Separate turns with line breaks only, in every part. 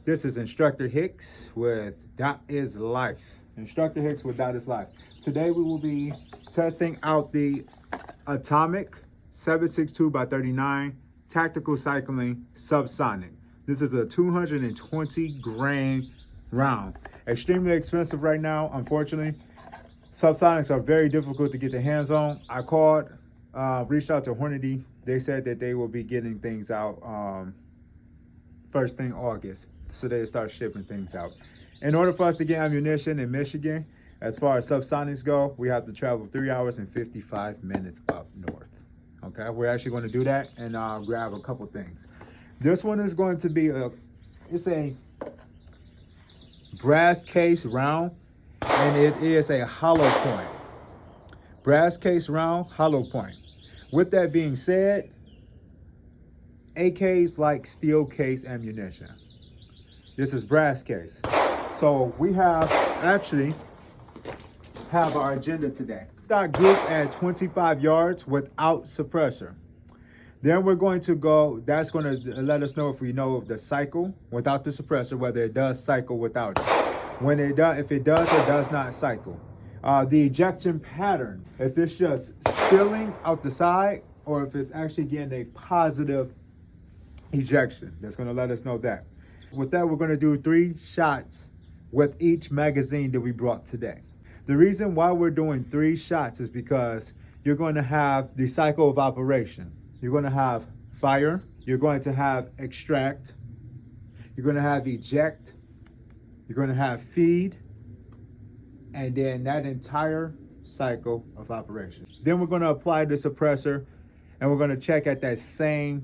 This is Instructor Hicks with Dot is Life. Instructor Hicks with Dot is Life. Today we will be testing out the Atomic 7.62x39mm Tactical Cycling Subsonic. This is a 220 grain round. Extremely expensive right now, unfortunately. Subsonics are very difficult to get their hands on. I called, reached out to Hornady. They said that they will be getting things out first thing August. So they start shipping things out. In order for us to get ammunition in Michigan, as far as subsonics go, we have to travel 3 hours and 55 minutes up north. Okay, we're actually going to do that and grab a couple things. This one is going to be it's a brass case round, and it is a hollow point. Brass case round, hollow point. With that being said, AKs like steel case ammunition. This is brass case. So we actually have our agenda today. Start group at 25 yards without suppressor. Then we're going to go, that's going to let us know if we know of the cycle without the suppressor, whether it does cycle without it. When it does, if it does or does not cycle. The ejection pattern, if it's just spilling out the side or if it's actually getting a positive ejection. That's going to let us know that. With that, we're going to do 3 shots with each magazine that we brought today. The reason why we're doing 3 shots is because you're going to have the cycle of operation. You're going to have fire, you're going to have extract, you're going to have eject, you're going to have feed, and then that entire cycle of operation. Then we're going to apply the suppressor, and we're going to check at that same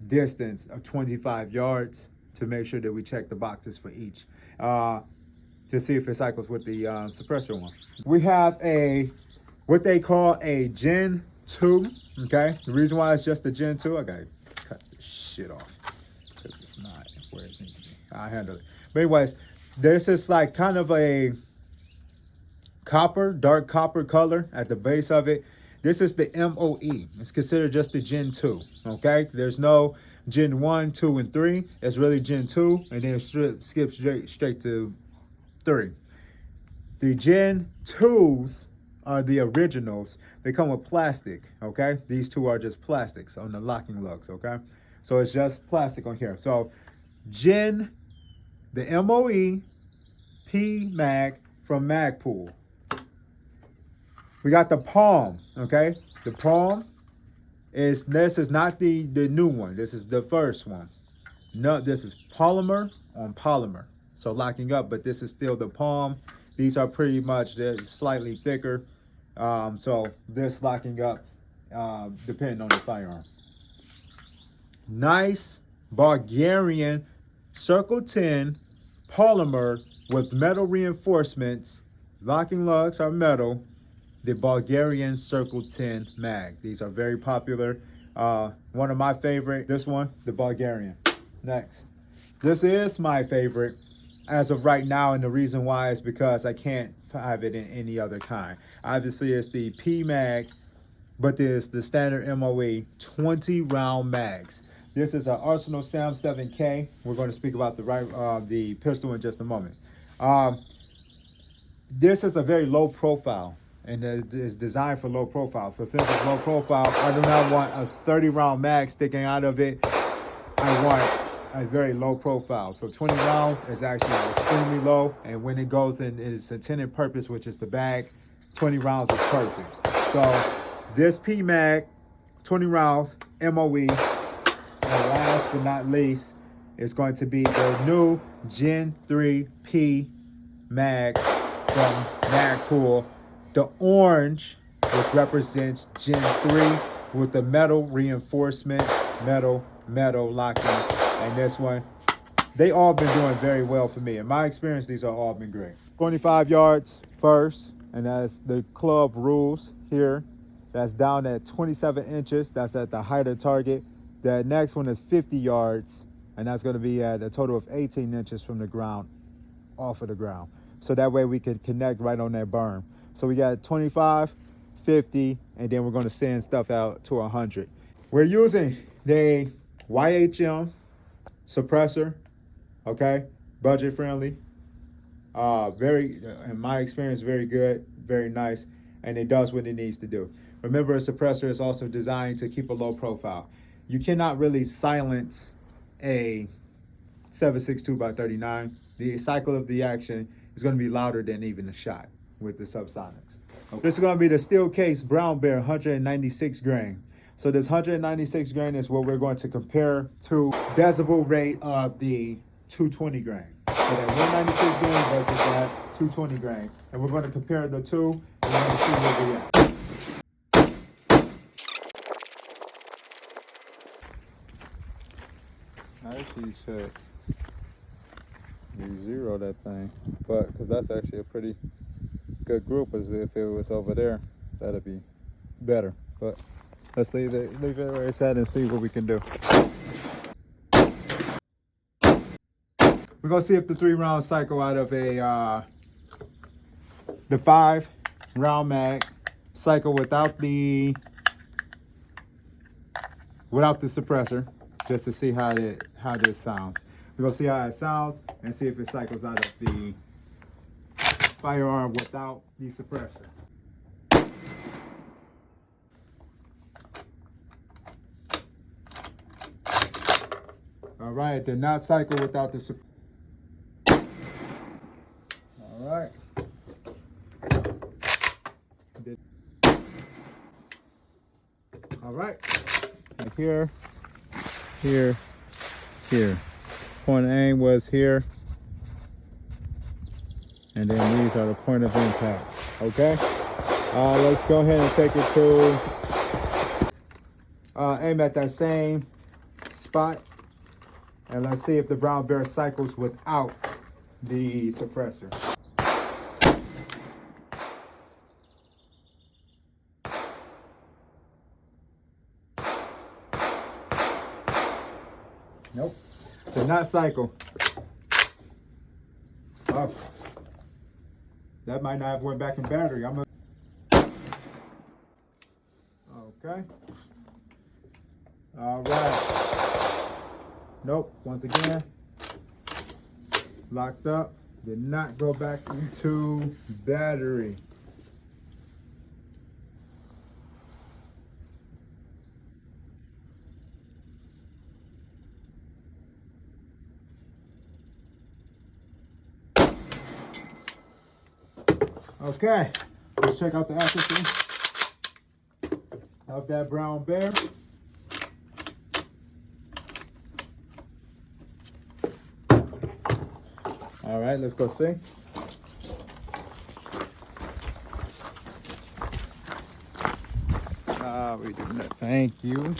distance of 25 yards to make sure that we check the boxes for each to see if it cycles with the suppressor one. We have what they call a Gen 2, okay? The reason why it's just a Gen 2, I gotta cut this shit off because it's not where it needs to be. I handle it. But anyways, this is like kind of a dark copper color at the base of it. This is the MOE. It's considered just the Gen 2, okay? There's no Gen 1, 2, and 3. It's really Gen 2, and then skip straight to 3. The Gen 2s are the originals. They come with plastic, okay? These two are just plastics on the locking lugs, okay? So it's just plastic on here. So the MOE P Mag from Magpool. We got the Palm, okay? The Palm this is not the new one. This is the first one. No, this is polymer on polymer. So locking up, but this is still the Palm. These are pretty much, they're slightly thicker. So this locking up, depending on the firearm. Nice Bulgarian Circle 10 polymer with metal reinforcements. Locking lugs are metal. The Bulgarian Circle 10 mag. These are very popular. One of my favorite, this one, the Bulgarian. Next. This is my favorite as of right now, and the reason why is because I can't have it in any other kind. Obviously, it's the P mag, but there's the standard MOE 20 round mags. This is an Arsenal Sam 7K. We're going to speak about the pistol in just a moment. This is a very low profile, and it's designed for low profile. So since it's low profile, I do not want a 30 round mag sticking out of it. I want a very low profile. So 20 rounds is actually extremely low, and when it goes in its intended purpose, which is the bag, 20 rounds is perfect. So this P mag, 20 rounds, MOE, and last but not least, is going to be the new Gen 3 P mag from Magpool. The orange, which represents Gen 3 with the metal reinforcements, metal locking. And this one, they all been doing very well for me. In my experience, these are all been great. 25 yards first, and that's the club rules here. That's down at 27 inches. That's at the height of target. The next one is 50 yards, and that's going to be at a total of 18 inches from the ground, off of the ground. So that way we can connect right on that berm. So we got 25, 50, and then we're going to send stuff out to 100. We're using the YHM suppressor, okay? budget friendly. Very, in my experience, very good, very nice, and it does what it needs to do. Remember, a suppressor is also designed to keep a low profile. You cannot really silence a 7.62x39. The cycle of the action is going to be louder than even a shot with the Subsonics. Okay. This is going to be the steel case Brown Bear 196 grain. So this 196 grain is what we're going to compare to decibel rate of the 220 grain. So that 196 grain versus that 220 grain. And we're going to compare the two and we're going to see where we at. I actually should re-zero that thing, but because that's actually a pretty good group. As if it was over there, that'd be better. But let's leave it where it's at and see what we can do. We're gonna see if the 3-round cycle out of the 5-round mag cycle without the suppressor, just to see how this sounds. We're gonna see how it sounds and see if it cycles out of the firearm without the suppressor. All right, it did not cycle without the suppressor. All right. All right. Here. Point of aim was here. And then these are the point of impacts. Okay. Let's go ahead and take it to aim at that same spot. And let's see if the Brown Bear cycles without the suppressor. Nope, did not cycle. Oh, that might not have went back in battery. Okay. All right. Nope, once again, locked up. Did not go back into battery. Okay, let's check out the accuracy of that Brown Bear. All right, let's go see. We did that. Thank you.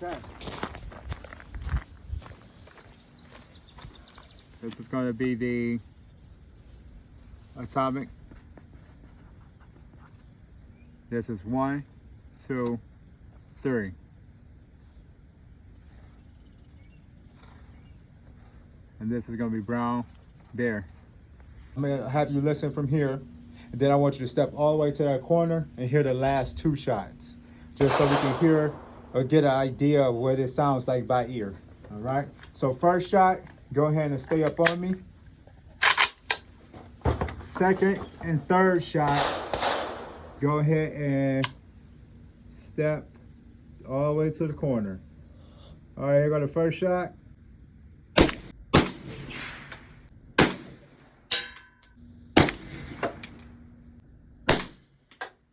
Okay. This is going to be the atomic. This is 1, 2, 3. And this is going to be Brown Bear. I'm going to have you listen from here, and then I want you to step all the way to that corner and hear the last 2 shots, just so we can hear or get an idea of what it sounds like by ear. All right, so first shot, go ahead and stay up on me. Second and third shot, go ahead and step all the way to the corner. All right, here go the first shot.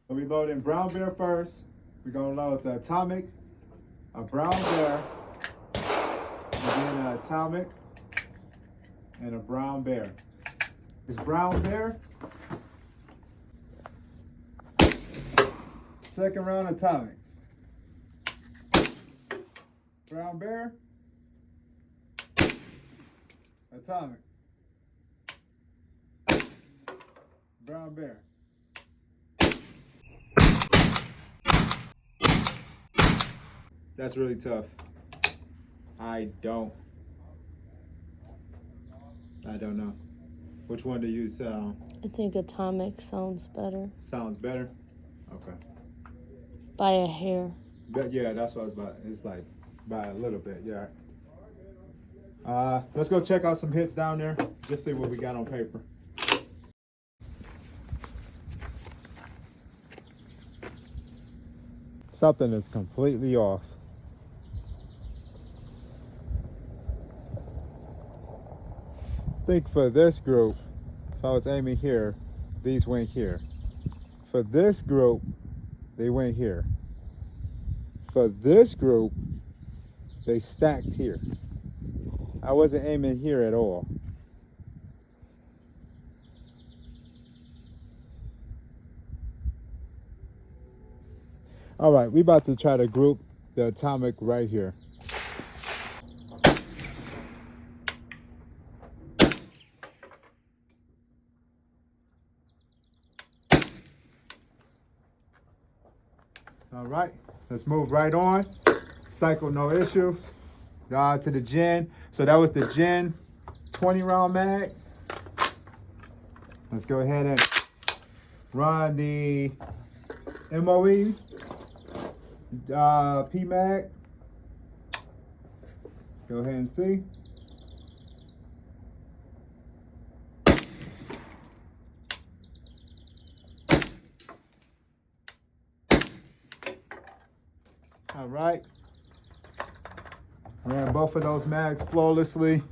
We loading Brown Bear first. We're gonna load the atomic, a Brown Bear, and then an atomic, and a Brown Bear. It's Brown Bear. Second round atomic. Brown Bear. Atomic. Brown Bear. That's really tough. I don't know. Which one do you
I think atomic sounds better.
sounds better? Okay.
By a hair.
But yeah, that's what I was about. It's like by a little bit, yeah. Let's go check out some hits down there. Just see what we got on paper. Something is completely off. I think for this group, if I was aiming here, these went here. For this group, they went here. For this group, they stacked here. I wasn't aiming here at all. All right, we about to try to group the atomic right here. All right, let's move right on. Cycle, no issues. To the Gen. So that was the Gen 20 round mag. Let's go ahead and run the MOE P mag. Let's go ahead and see. All right. Ran both of those mags flawlessly.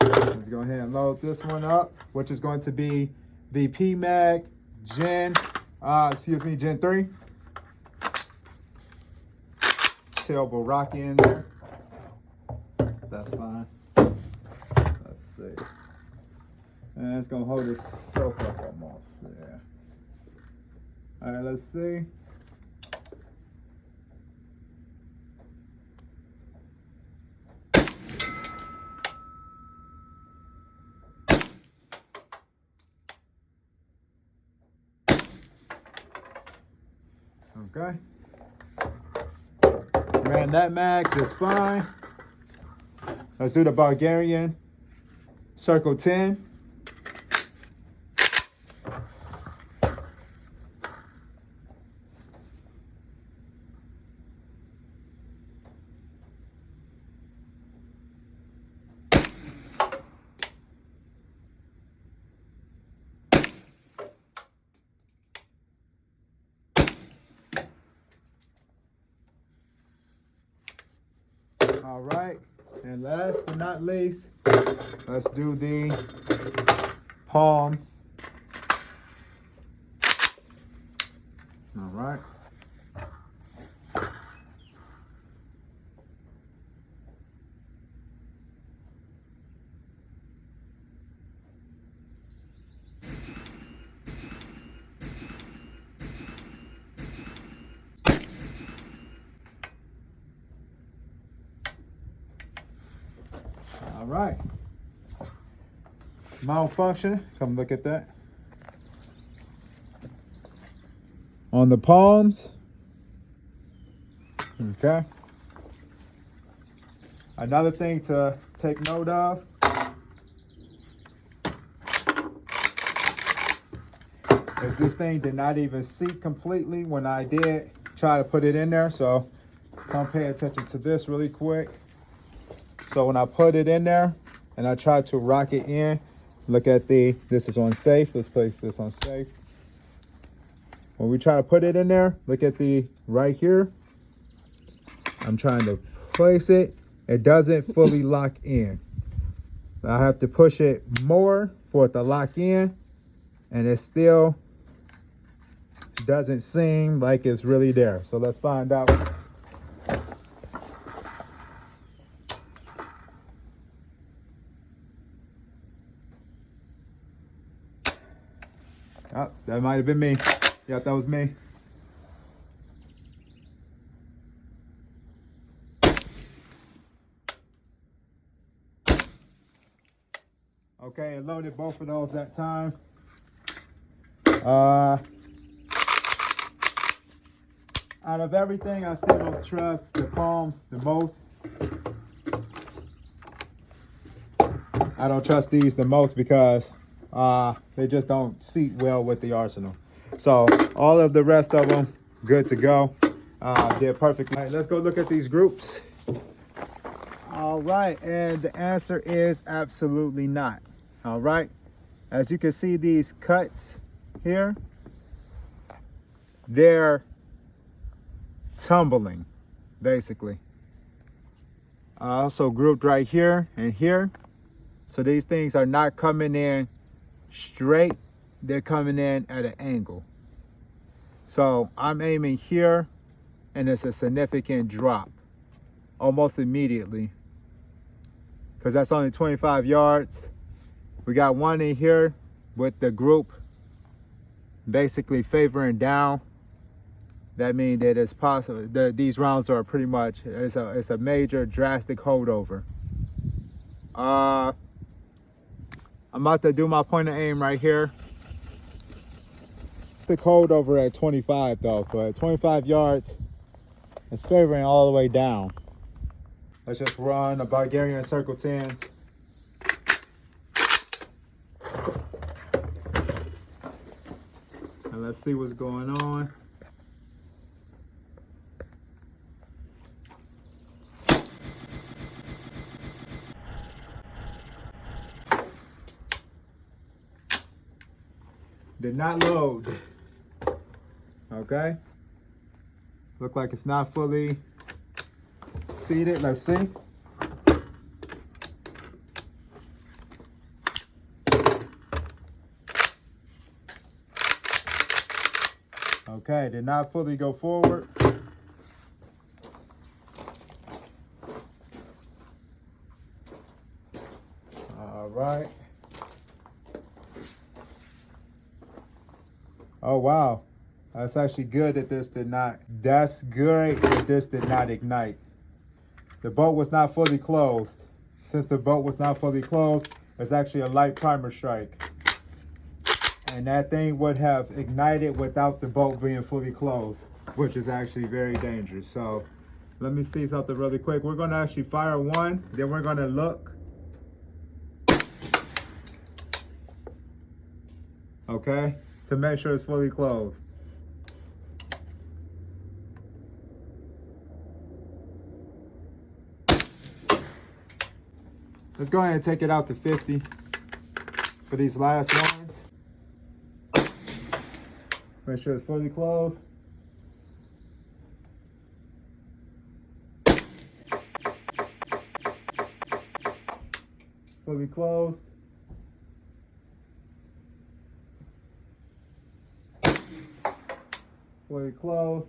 Let's go ahead and load this one up, which is going to be the P mag Gen 3. Tailbow rocky in there. That's fine. Let's see. And it's gonna hold itself up almost. Yeah. All right, let's see. Okay. Ran that mag just fine. Let's do the Bulgarian Circle 10. All right, and last but not least, let's do the palm. All right. All right. Malfunction. Come look at that. On the palms. Okay. Another thing to take note of is this thing did not even seat completely when I did try to put it in there. So come pay attention to this really quick. So when I put it in there and I tried to rock it in, look at this is on safe. Let's place this on safe. When we try to put it in there, look at right here. I'm trying to place it. It doesn't fully lock in. I have to push it more for it to lock in, and it still doesn't seem like it's really there. So let's find out. Oh, that might have been me. Yeah, that was me. Okay, I loaded both of those that time. Out of everything, I still don't trust the palms the most. I I don't trust these the most because they just don't seat well with the Arsenal. So all of the rest of them, good to go. Did perfectly. All right, let's go look at these groups. All right, and the answer is absolutely not. All right, as you can see these cuts here, they're tumbling, basically. Also grouped right here and here. So these things are not coming in straight, they're coming in at an angle. So I'm aiming here, and it's a significant drop almost immediately, because that's only 25 yards. We got one in here with the group basically favoring down. That means that it's possible that these rounds are pretty much, it's a major drastic holdover. I'm about to do my point of aim right here. Thick holdover at 25 though, so at 25 yards, it's favoring all the way down. Let's just run a Bulgarian circle 10s. And let's see what's going on. Did not load. Okay. Look like it's not fully seated. Let's see. Okay, did not fully go forward. All right. Oh, wow. That's actually good that this did not. That's great that this did not ignite. The bolt was not fully closed. Since the bolt was not fully closed, it's actually a light primer strike. And that thing would have ignited without the bolt being fully closed, which is actually very dangerous. So let me see something really quick. We're gonna actually fire one, then we're gonna look. Okay, to make sure it's fully closed. Let's go ahead and take it out to 50 for these last ones. Make sure it's fully closed. Fully closed. Fully closed.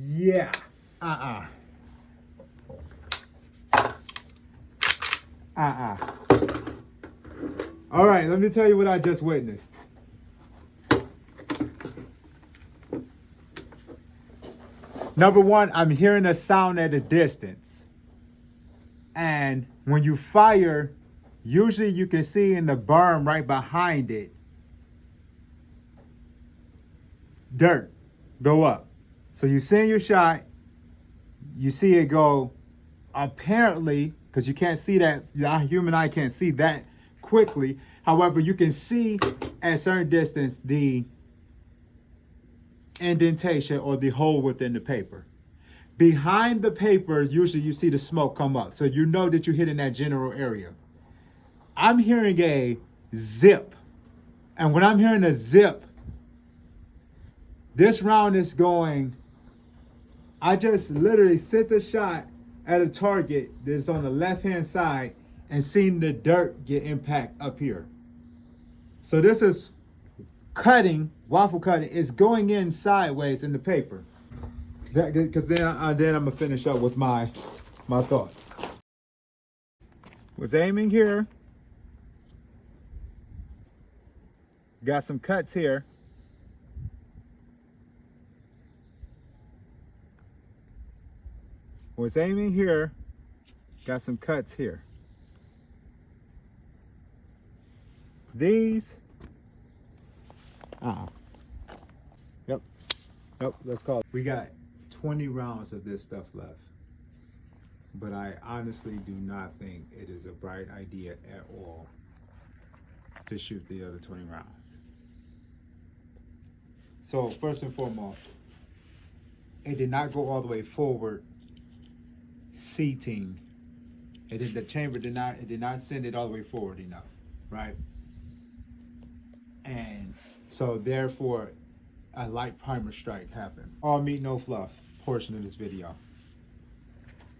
Yeah. All right, let me tell you what I just witnessed. Number one, I'm hearing a sound at a distance. And when you fire, usually you can see in the berm right behind it, dirt go up. So you see your shot, you see it go, apparently, because you can't see that, your human eye can't see that quickly. However, you can see at a certain distance the indentation or the hole within the paper. Behind the paper, usually you see the smoke come up. So you know that you're hitting that general area. I'm hearing a zip. And when I'm hearing a zip, this round is going, I just literally sent a shot at a target that's on the left-hand side and seen the dirt get impact up here. So this is cutting, waffle cutting, is going in sideways in the paper. Because then I'm gonna finish up with my thoughts. Was aiming here. Got some cuts here. Was aiming here. Got some cuts here. These, yep, let's call it. We got 20 rounds of this stuff left. But I honestly do not think it is a bright idea at all to shoot the other 20 rounds. So first and foremost, it did not go all the way forward seating. The chamber did not send it all the way forward enough, right? And so therefore a light primer strike happened. All meat, no fluff portion of this video.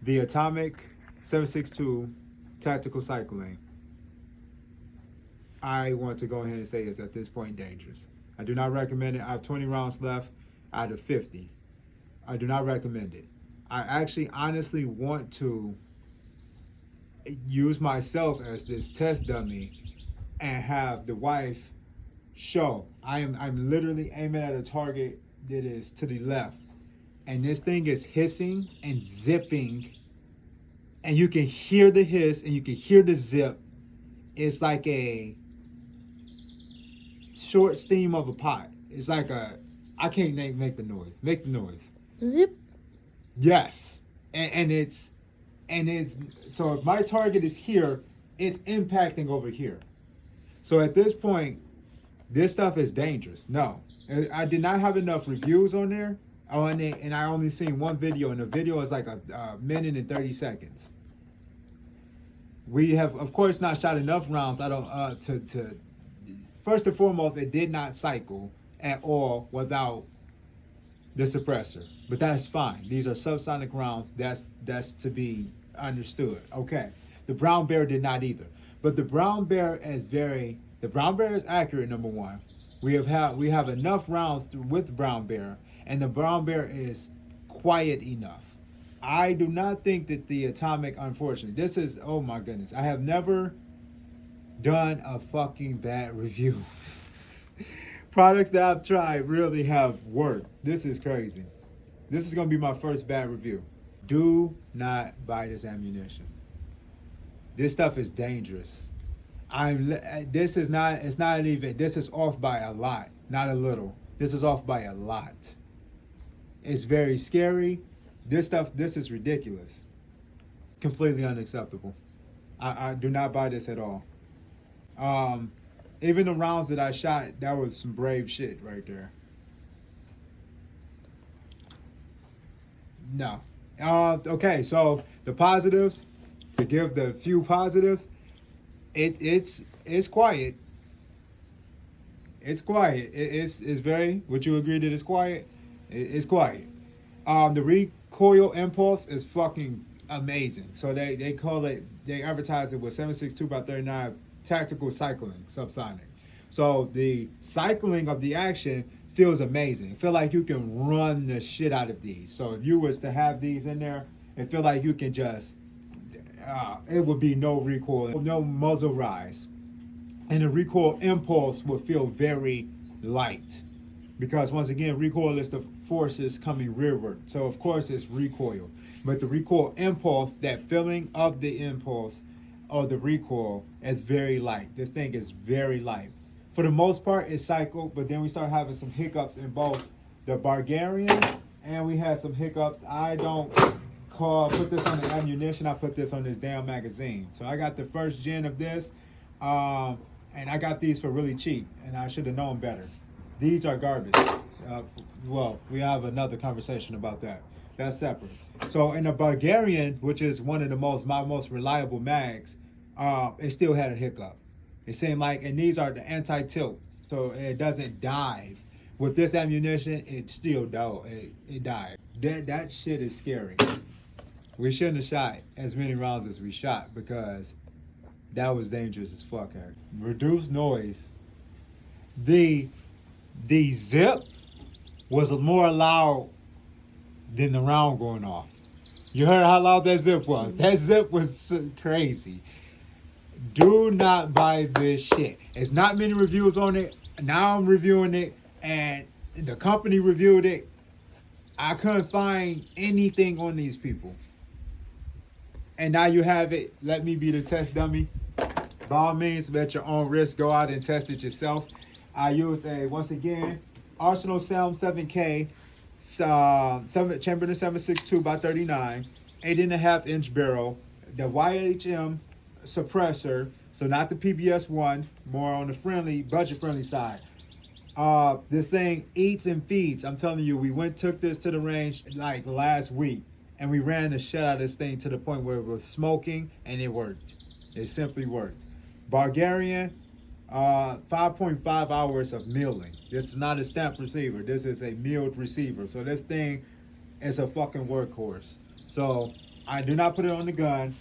The Atomic 7.62 tactical cycling, I want to go ahead and say is at this point dangerous. I do not recommend it. I have 20 rounds left out of 50. I do not recommend it. I actually honestly want to use myself as this test dummy and have the wife show. I'm literally aiming at a target that is to the left. And this thing is hissing and zipping, and you can hear the hiss and you can hear the zip. It's like a short steam of a pot. It's like I can't make the noise. Make the noise.
Zip.
Yes. And it's so if my target is here, it's impacting over here. So at this point, this stuff is dangerous. No, I did not have enough reviews on there. And I only seen one video, and the video is like a minute and 30 seconds. We have, of course, not shot enough rounds. I don't to first and foremost, it did not cycle at all without the suppressor, but that's fine. These are subsonic rounds. That's to be understood. Okay, the brown bear did not either, but the brown bear is accurate. Number one, we have enough rounds with the brown bear. And the brown bear is quiet enough. I do not think that the Atomic, unfortunately, this is, oh my goodness, I have never done a fucking bad review. Products that I've tried really have worked. This is crazy. This is gonna be my first bad review. Do not buy this ammunition. This stuff is dangerous. This is off by a lot, not a little. This is off by a lot. It's very scary. This is ridiculous. Completely unacceptable. I do not buy this at all. Even the rounds that I shot, that was some brave shit right there. No. Okay, so the positives, to give the few positives, it's quiet. It's quiet. It's very, would you agree that it's quiet? It's quiet. The recoil impulse is fucking amazing. So they advertise it with 7.62x39mm tactical cycling, subsonic. So the cycling of the action feels amazing. I feel like you can run the shit out of these. So if you was to have these in there, I feel like you can just, it would be no recoil, no muzzle rise. And the recoil impulse will feel very light. Because once again, recoil is the forces coming rearward. So of course it's recoil. But the recoil impulse, that feeling of the impulse or the recoil, is very light. This thing is very light. For the most part, it's cycled, but then we start having some hiccups in both the Bulgarian and we had some hiccups. I don't put this on the ammunition, I put this on this damn magazine. So I got the first gen of this, and I got these for really cheap, and I should have known better. These are garbage. Well, we have another conversation about that. That's separate. So in the Bulgarian, which is one of my most reliable mags, it still had a hiccup. It seemed like, and these are the anti-tilt, so it doesn't dive. With this ammunition, it still it died. That shit is scary. We shouldn't have shot as many rounds as we shot because that was dangerous as fuck. Reduced noise. The zip was more loud than the round going off. You heard how loud that zip was. That zip was crazy. Do not buy this shit. It's not many reviews on it. Now I'm reviewing it, and the company reviewed it. I couldn't find anything on these people. And now you have it. Let me be the test dummy. By all means, at your own risk, go out and test it yourself. I used once again, Arsenal Sound 7K, Chamberlain 7.62x39mm, 8.5-inch barrel, the YHM suppressor, so not the PBS one, more on the budget friendly side. This thing eats and feeds. I'm telling you, took this to the range like last week, and we ran the shit out of this thing to the point where it was smoking, and it worked. It simply worked. Bulgarian, 5.5 hours of milling. This is not a stamp receiver. This is a milled receiver. So this thing is a fucking workhorse. So I do not put it on the gun.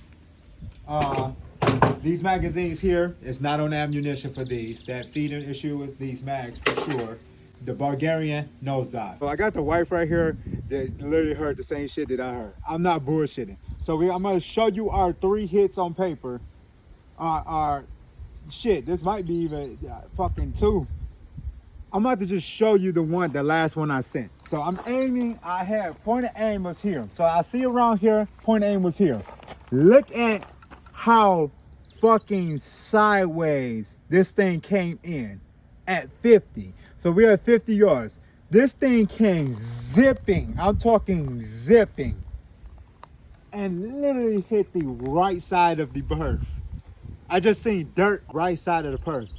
These magazines here, it's not on ammunition for these. That feeding issue is these mags for sure. The Bulgarian nosedive. Well, I got the wife right here that literally heard the same shit that I heard. I'm not bullshitting. So I'm gonna show you our 3 hits on paper. Our shit, this might be even fucking 2. I'm about to just show you the last one I sent. So I'm aiming, I had point of aim was here. So I see around here, point of aim was here. Look at how fucking sideways this thing came in at 50. So we're at 50 yards. This thing came zipping, I'm talking zipping, and literally hit the right side of the berth. I just seen dirt right side of the berth.